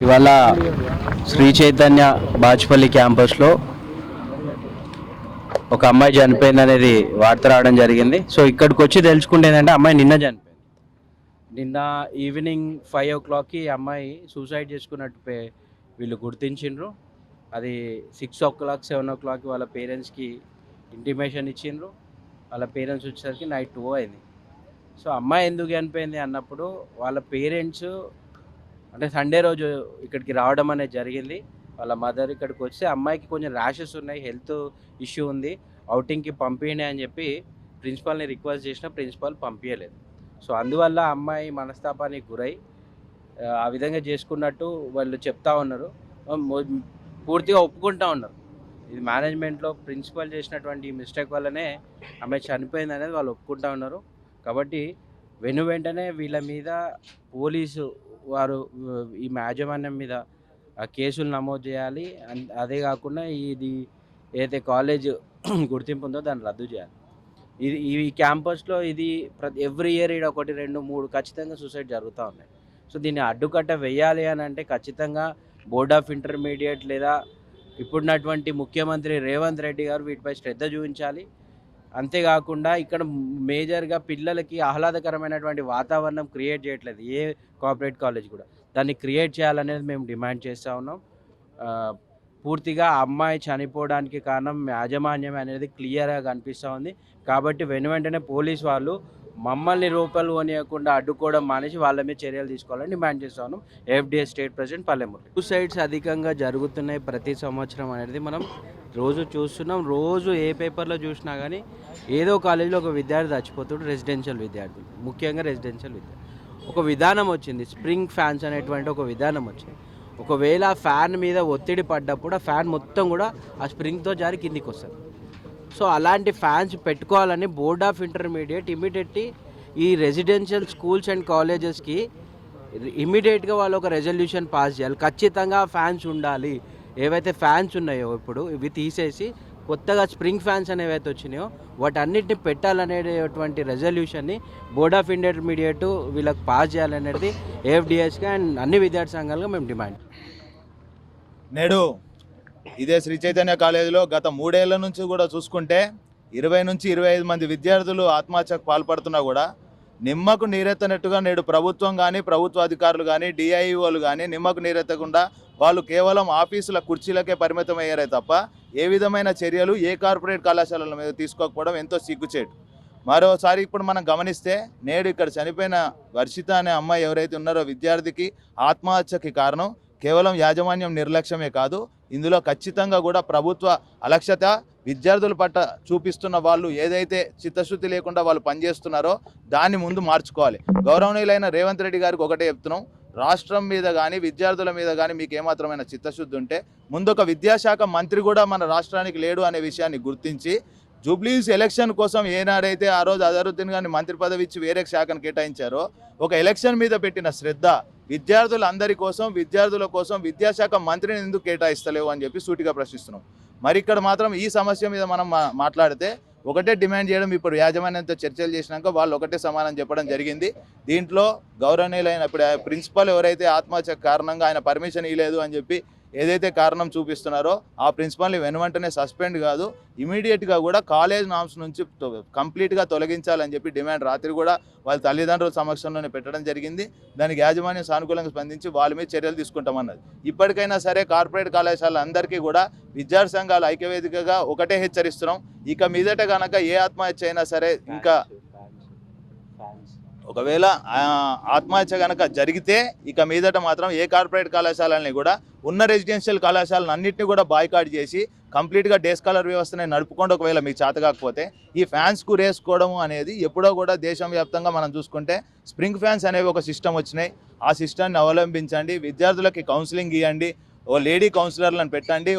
ఇవాళ శ్రీ చైతన్య బాచ్పల్లి క్యాంపస్లో ఒక అమ్మాయి చనిపోయింది అనేది వార్త రావడం జరిగింది. సో ఇక్కడికి వచ్చి తెలుసుకుంటే ఏంటంటే అమ్మాయి నిన్న చనిపోయింది. నిన్న ఈవినింగ్ 5 o'clockకి అమ్మాయి సూసైడ్ చేసుకున్నట్టు వీళ్ళు గుర్తించిండ్రు. అది 6 o'clock 7 o'clockకి వాళ్ళ పేరెంట్స్కి ఇంటిమేషన్ ఇచ్చిండ్రు. వాళ్ళ పేరెంట్స్ వచ్చేసరికి నైట్ 2 అయింది. సో అమ్మాయి ఎందుకు చనిపోయింది అన్నప్పుడు వాళ్ళ పేరెంట్స్ అంటే సండే రోజు ఇక్కడికి రావడం అనేది జరిగింది. వాళ్ళ మదర్ ఇక్కడికి వస్తే అమ్మాయికి కొంచెం ర్యాషెస్ ఉన్నాయి, హెల్త్ ఇష్యూ ఉంది, అవుటింగ్కి పంపించండి అని చెప్పి ప్రిన్సిపాల్ని రిక్వెస్ట్ చేసిన ప్రిన్సిపాల్ పంపించలేదు. సో అందువల్ల అమ్మాయి మనస్తాపానికి గురై ఆ విధంగా చేసుకున్నట్టు వాళ్ళు చెప్తా ఉన్నారు, పూర్తిగా ఒప్పుకుంటా ఉన్నారు. ఇది మేనేజ్మెంట్లో ప్రిన్సిపల్ చేసినటువంటి మిస్టేక్ వల్లనే అమ్మాయి చనిపోయింది అనేది వాళ్ళు ఒప్పుకుంటా ఉన్నారు. కాబట్టి వెంటనే వీళ్ళ మీద పోలీసు వారు ఈ యాజమాన్యం మీద కేసులు నమోదు చేయాలి. అదే కాకుండా ఇది ఏదైతే కాలేజ్ గుర్తింపు ఉందో దాన్ని రద్దు చేయాలి. ఈ క్యాంపస్లో ఇది ఎవ్రీ ఇయర్ ఇక్కడ 1, 2, 3 ఖచ్చితంగా సూసైడ్ జరుగుతూ ఉన్నాయి. సో దీన్ని అడ్డుకట్ట వేయాలి అని అంటే ఖచ్చితంగా బోర్డ్ ఆఫ్ ఇంటర్మీడియట్ లేదా ఇప్పుడున్నటువంటి ముఖ్యమంత్రి రేవంత్ రెడ్డి గారు వీటిపై శ్రద్ధ చూపించాలి. అంతేకాకుండా ఇక్కడ మేజర్గా పిల్లలకి ఆహ్లాదకరమైనటువంటి వాతావరణం క్రియేట్ చేయట్లేదు ఏ కార్పొరేట్ కాలేజ్ కూడా. దాన్ని క్రియేట్ చేయాలనేది మేము డిమాండ్ చేస్తూ ఉన్నాం. పూర్తిగా అమ్మాయి చనిపోవడానికి కారణం యాజమాన్యం అనేది క్లియర్గా కనిపిస్తూ ఉంది. కాబట్టి వెంటనే పోలీస్ వాళ్ళు మమ్మల్ని రూపాయలు కొనియకుండా అడ్డుకోవడం మానేసి వాళ్ళ మీద చర్యలు తీసుకోవాలని డిమాండ్ చేస్తూ ఉన్నాం. F D A state president Pallemurali. Suicides అధికంగా జరుగుతున్నాయి ప్రతి సంవత్సరం అనేది మనం రోజు చూస్తున్నాం. రోజు ఏ పేపర్లో చూసినా కానీ ఏదో కాలేజీలో ఒక విద్యార్థి చచ్చిపోతాడు, రెసిడెన్షియల్ విద్యార్థులు, ముఖ్యంగా రెసిడెన్షియల్ విద్యార్థి. ఒక విధానం వచ్చింది, స్ప్రింగ్ ఫ్యాన్స్ అనేటువంటి ఒక విధానం వచ్చింది. ఒకవేళ ఫ్యాన్ మీద ఒత్తిడి పడ్డప్పుడు ఆ ఫ్యాన్ మొత్తం కూడా ఆ స్ప్రింగ్తో జారి కిందికి వస్తుంది. సో అలాంటి ఫ్యాన్స్ పెట్టుకోవాలని బోర్డ్ ఆఫ్ ఇంటర్మీడియట్ ఇమీడియట్లీ ఈ రెసిడెన్షియల్ స్కూల్స్ అండ్ కాలేజెస్కి ఇమీడియట్గా వాళ్ళు ఒక రెజల్యూషన్ పాస్ చేయాలి. ఖచ్చితంగా ఫ్యాన్స్ ఉండాలి. ఏవైతే ఫ్యాన్స్ ఉన్నాయో ఇప్పుడు ఇవి తీసేసి కొత్తగా స్ప్రింగ్ ఫ్యాన్స్ అనేవైతే వచ్చినాయో వాటన్నిటిని పెట్టాలనేటువంటి రెజల్యూషన్ని బోర్డ్ ఆఫ్ ఇంటర్మీడియట్ వీళ్ళకి పాస్ చేయాలనేది ఏఎఫ్డిఎస్గా అండ్ అన్ని విద్యార్థి సంఘాలుగా మేము డిమాండ్. నేడు ఇదే శ్రీ చైతన్య కాలేజీలో గత 3 ఏళ్ల నుంచి కూడా చూసుకుంటే 20 నుంచి 25 మంది విద్యార్థులు ఆత్మహత్యకు పాల్పడుతున్నా కూడా నిమ్మకు నీరెత్తనట్టుగా నేడు ప్రభుత్వం కానీ ప్రభుత్వ అధికారులు కానీ డిఐఓలు కానీ నిమ్మకు నీరెత్తకుండా వాళ్ళు కేవలం ఆఫీసుల కుర్చీలకే పరిమితం అయ్యారే తప్ప ఏ విధమైన చర్యలు ఏ కార్పొరేట్ కళాశాలల మీద తీసుకోకపోవడం ఎంతో సిగ్గుచేటు. మరోసారి ఇప్పుడు మనం గమనిస్తే నేడు ఇక్కడ చనిపోయిన వర్షిత అనే అమ్మాయి ఎవరైతే ఉన్నారో విద్యార్థికి ఆత్మహత్యకి కారణం కేవలం యాజమాన్యం నిర్లక్ష్యమే కాదు, ఇందులో ఖచ్చితంగా కూడా ప్రభుత్వ అలక్ష్యత, విద్యార్థుల పట్ల చూపిస్తున్న వాళ్ళు ఏదైతే చిత్తశుద్ధి లేకుండా వాళ్ళు పనిచేస్తున్నారో దాన్ని ముందు మార్చుకోవాలి. గౌరవనీయులైన రేవంత్ రెడ్డి గారికి ఒకటే చెప్తున్నాం, రాష్ట్రం మీద కానీ విద్యార్థుల మీద కానీ మీకు ఏమాత్రమైన చిత్తశుద్ధి ఉంటే ముందు ఒక విద్యాశాఖ మంత్రి కూడా మన రాష్ట్రానికి లేడు అనే విషయాన్ని గుర్తించి జూబ్లీస్ ఎలక్షన్ కోసం ఏనాడైతే ఆ రోజు అజరుద్దీన్ గారిని మంత్రి పదవి ఇచ్చి వేరే శాఖను కేటాయించారో ఒక ఎలక్షన్ మీద పెట్టిన శ్రద్ధ విద్యార్థులందరి కోసం విద్యార్థుల కోసం విద్యాశాఖ మంత్రిని ఎందుకు కేటాయిస్తలేవు అని చెప్పి సూటిగా ప్రశ్నిస్తున్నాం. మరి ఇక్కడ మాత్రం ఈ సమస్య మీద మనం మాట్లాడితే ఒకటే డిమాండ్ చేయడం, ఇప్పుడు యాజమాన్యంతో చర్చలు చేసినాక వాళ్ళు ఒకటే సమానం చెప్పడం జరిగింది. దీంట్లో గౌరవనీయులైన ఇప్పుడు ప్రిన్సిపల్ ఎవరైతే ఆత్మహత్య కారణంగా ఆయన పర్మిషన్ ఇవ్వలేదు అని చెప్పి ఏదైతే కారణం చూపిస్తున్నారో ఆ ప్రిన్సిపల్ని వెంటనే సస్పెండ్ కాదు ఇమీడియట్గా కూడా కాలేజ్ నామ్స్ నుంచి కంప్లీట్గా తొలగించాలని చెప్పి డిమాండ్ రాత్రి కూడా వాళ్ళ తల్లిదండ్రుల సమక్షంలోనే పెట్టడం జరిగింది. దానికి యాజమాన్యం సానుకూలంగా స్పందించి వాళ్ళ మీద చర్యలు తీసుకుంటామన్నది. ఇప్పటికైనా సరే కార్పొరేట్ కళాశాల అందరికీ కూడా విద్యార్థి సంఘాల ఐక్యవేదికగా ఒకటే హెచ్చరిస్తున్నాం, ఇక మీదట కనుక ఏ ఆత్మహత్య అయినా సరే ఇంకా ఒకవేళ ఆత్మహత్య కనుక జరిగితే ఇక మీదట మాత్రం ఏ కార్పొరేట్ కళాశాలని కూడా ఉన్న రెసిడెన్షియల్ కళాశాలను అన్నింటినీ కూడా బాయ్కాట్ చేసి కంప్లీట్గా డే స్కాలర్ వ్యవస్థని నడుపుకోండి. ఒకవేళ మీకు చేత కాకపోతే ఈ ఫ్యాన్స్కు రేసుకోవడం అనేది ఎప్పుడో కూడా దేశం వ్యాప్తంగా మనం చూసుకుంటే స్ప్రింగ్ ఫ్యాన్స్ అనేవి ఒక సిస్టమ్ వచ్చినాయి. ఆ సిస్టమ్ని అవలంబించండి, విద్యార్థులకి కౌన్సిలింగ్ ఇవ్వండి, ఓ లేడీ కౌన్సిలర్లను పెట్టండి.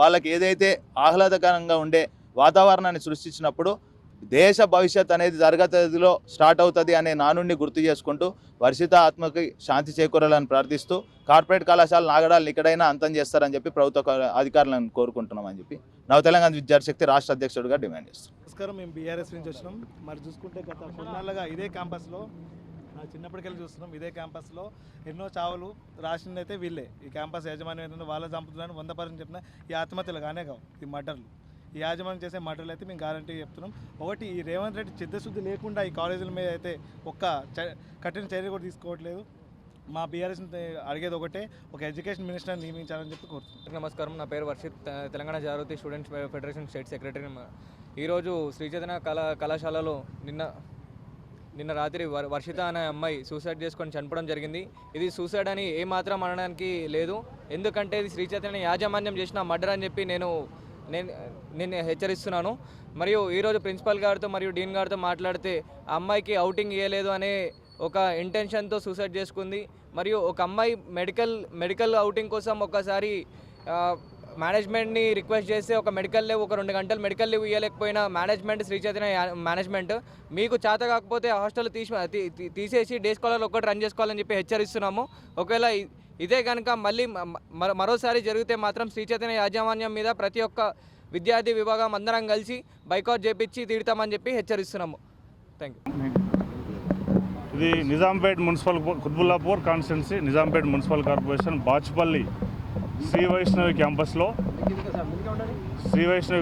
వాళ్ళకి ఏదైతే ఆహ్లాదకరంగా ఉండే వాతావరణాన్ని సృష్టించినప్పుడు దేశ భవిష్యత్ అనేది తరగతిలో స్టార్ట్ అవుతుంది అనే నానుడిని గుర్తు చేసుకుంటూ వర్షిత ఆత్మకి శాంతి చేకూరాలని ప్రార్థిస్తూ కార్పొరేట్ కళాశాల నాగడాలను ఇక్కడైనా అంతం చేస్తారని చెప్పి ప్రభుత్వ అధికారులను కోరుకుంటున్నామని చెప్పి నవ తెలంగాణ విద్యార్థి శక్తి రాష్ట్ర అధ్యక్షుడిగా డిమాండ్ చేస్తాం. నమస్కారం, మేము బీఆర్ఎస్ నుంచి వచ్చినాం. మరి చూసుకుంటే గత కొన్నాళ్ళుగా ఇదే క్యాంపస్లో చిన్నప్పటికెళ్ళి చూస్తున్నాం. ఇదే క్యాంపస్లో ఎన్నో చావులు రాసిందైతే వీళ్ళే. ఈ క్యాంపస్ యాజమాన్యం ఏంటంటే వాళ్ళ చంపుతున్నారని 100% చెప్పిన ఈ ఆత్మహత్యలు కానే కావు, ఈ మర్డర్లు. ఈ యాజమాన్యం చేసే మర్డర్లు అయితే మేము గ్యారంటీ చెప్తున్నాం. ఒకటి, ఈ రేవంత్ రెడ్డి చిత్తశుద్ధి లేకుండా ఈ కాలేజీల మీద అయితే ఒక్క కఠిన చర్య కూడా తీసుకోవట్లేదు. మా బీఆర్ఎస్ అడిగేది ఒకటే, ఒక ఎడ్యుకేషన్ మినిస్టర్ నియమించాలని చెప్పి కోరుతున్నాం. నమస్కారం, నా పేరు వర్షిత్, తెలంగాణ జాగృతి స్టూడెంట్స్ ఫెడరేషన్ స్టేట్ సెక్రటరీ. ఈరోజు శ్రీ చైతన్య కళాశాలలో నిన్న రాత్రి వర్షిత అనే అమ్మాయి సూసైడ్ చేసుకొని చనిపోవడం జరిగింది. ఇది సూసైడ్ అని ఏమాత్రం అనడానికి లేదు, ఎందుకంటే ఇది శ్రీ చైతన్య యాజమాన్యం చేసిన మర్డర్ అని చెప్పి నేను హెచ్చరిస్తున్నాను. మరియు ఈరోజు ప్రిన్సిపల్ గారితో మరియు డీన్ గారితో మాట్లాడితే ఆ అమ్మాయికి అవుటింగ్ ఇవ్వలేదు అనే ఒక ఇంటెన్షన్తో సూసైడ్ చేసుకుంది. మరియు ఒక అమ్మాయి మెడికల్ అవుటింగ్ కోసం ఒకసారి మేనేజ్మెంట్ని రిక్వెస్ట్ చేస్తే ఒక మెడికల్ లీవ్, ఒక 2 గంటలు మెడికల్ లీవ్ ఇవ్వలేకపోయిన మేనేజ్మెంట్, శ్రీ చైతన్య మేనేజ్మెంట్, మీకు చేత కాకపోతే హాస్టల్ తీసేసి డే స్కాలర్ ఒక్కటి రన్ చేసుకోవాలని చెప్పి హెచ్చరిస్తున్నాము. ఒకవేళ ఇదే కనుక మళ్ళీ మరోసారి జరిగితే మాత్రం శ్రీ చైతన్య యాజమాన్యం మీద ప్రతి ఒక్క విద్యార్థి విభాగం అందరం కలిసి బైకాట్ చేపించి తీరుతామని చెప్పి హెచ్చరిస్తున్నాము. Thank you. ఇది Nizampet municipal Quthbullapur constituency, Nizampet municipal corporation Bachupally Shri Vaishnavi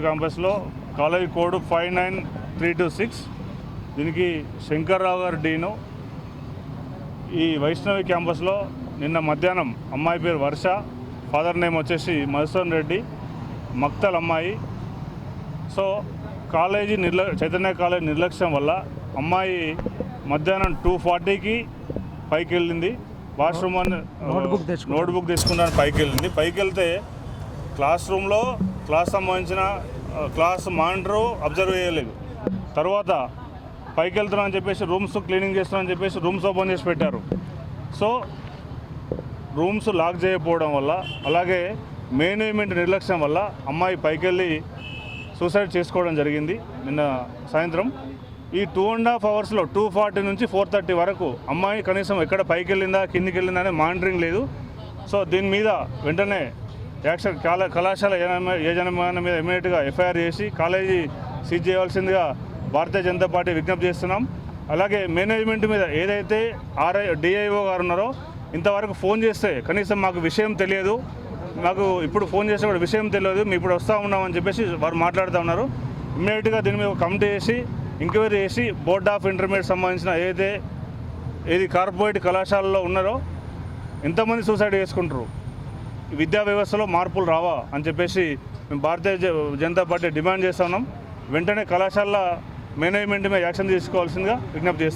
క్యాంపస్లో కాలేజ్ కోడ్ 59326. దీనికి శంకర్రావు గారు డీను. ఈ వైష్ణవి క్యాంపస్లో నిన్న మధ్యాహ్నం అమ్మాయి పేరు వర్ష, ఫాదర్ నేమ్ వచ్చేసి మధుసూదన్ రెడ్డి, మక్తల్ అమ్మాయి. సో చైతన్య కాలేజీ నిర్లక్ష్యం వల్ల అమ్మాయి మధ్యాహ్నం 2:40కి పైకి వెళ్ళింది. వాష్రూమ్ నోట్బుక్ తీసుకున్నాను, పైకి వెళ్తే క్లాస్ రూమ్లో సంబంధించిన క్లాస్ మానిటరు అబ్జర్వ్ చేయలేదు. తర్వాత పైకి వెళ్తున్నాను అని చెప్పేసి రూమ్స్ క్లీనింగ్ చేస్తున్నాను చెప్పేసి రూమ్స్ ఓపెన్ చేసి పెట్టారు. సో రూమ్స్ లాక్ చేయకపోవడం వల్ల, అలాగే మేనేజ్మెంట్ నిర్లక్ష్యం వల్ల అమ్మాయి పైకి వెళ్ళి సూసైడ్ చేసుకోవడం జరిగింది నిన్న సాయంత్రం. ఈ 2.5 అవర్స్లో 2:40 నుంచి 4:30 వరకు అమ్మాయి కనీసం ఎక్కడ పైకి వెళ్ళిందా కిందికి వెళ్ళిందా అనే మానిటరింగ్ లేదు. సో దీని మీద వెంటనే యాక్షన్ కళాశాల యాజమాన్యం మీద ఇమీడియట్గా ఎఫ్ఐఆర్ చేసి కాలేజీ సీజ్ చేయవలసిందిగా భారతీయ జనతా పార్టీ విజ్ఞప్తి చేస్తున్నాం. అలాగే మేనేజ్మెంట్ మీద ఏదైతే డిఐఓ గారు ఉన్నారో ఇంతవరకు ఫోన్ చేస్తే కనీసం మాకు విషయం తెలియదు, మాకు ఇప్పుడు ఫోన్ చేస్తే కూడా విషయం తెలియదు, మేము ఇప్పుడు వస్తూ ఉన్నామని చెప్పేసి వారు మాట్లాడుతూ ఉన్నారు. ఇమ్మీడియట్గా దీని మీద కమిటీ చేసి ఎంక్వైరీ చేసి బోర్డ్ ఆఫ్ ఇంటర్మీడియట్ సంబంధించిన ఏది కార్పొరేట్ కళాశాలలో ఉన్నారో ఎంతమంది సూసైడ్ చేసుకుంటారు, విద్యా వ్యవస్థలో మార్పులు రావా అని చెప్పేసి మేము భారతీయ జనతా పార్టీ డిమాండ్ చేస్తున్నాం. వెంటనే కళాశాల మేనేజ్మెంట్ మీద యాక్షన్ తీసుకోవాల్సిందిగా విజ్ఞప్తి చేస్తున్నాం.